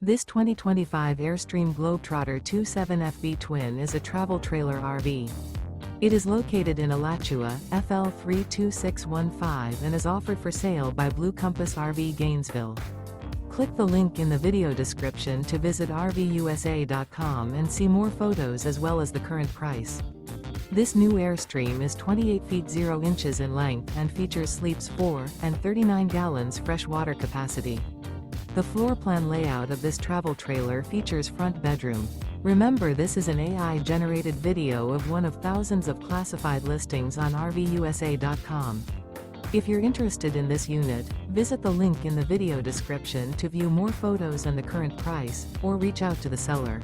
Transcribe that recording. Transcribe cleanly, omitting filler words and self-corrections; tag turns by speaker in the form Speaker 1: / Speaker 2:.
Speaker 1: This 2025 Airstream Globetrotter 27FB Twin is a travel trailer RV. It is located in Alachua, FL 32615 and is offered for sale by Blue Compass RV Gainesville. Click the link in the video description to visit RVUSA.com and see more photos as well as the current price. This new Airstream is 28 feet 0 inches in length and features sleeps 4 and 39 gallons fresh water capacity. The floor plan layout of this travel trailer features front bedroom. Remember, this is an AI-generated video of one of thousands of classified listings on RVUSA.com. If you're interested in this unit, visit the link in the video description to view more photos and the current price, or reach out to the seller.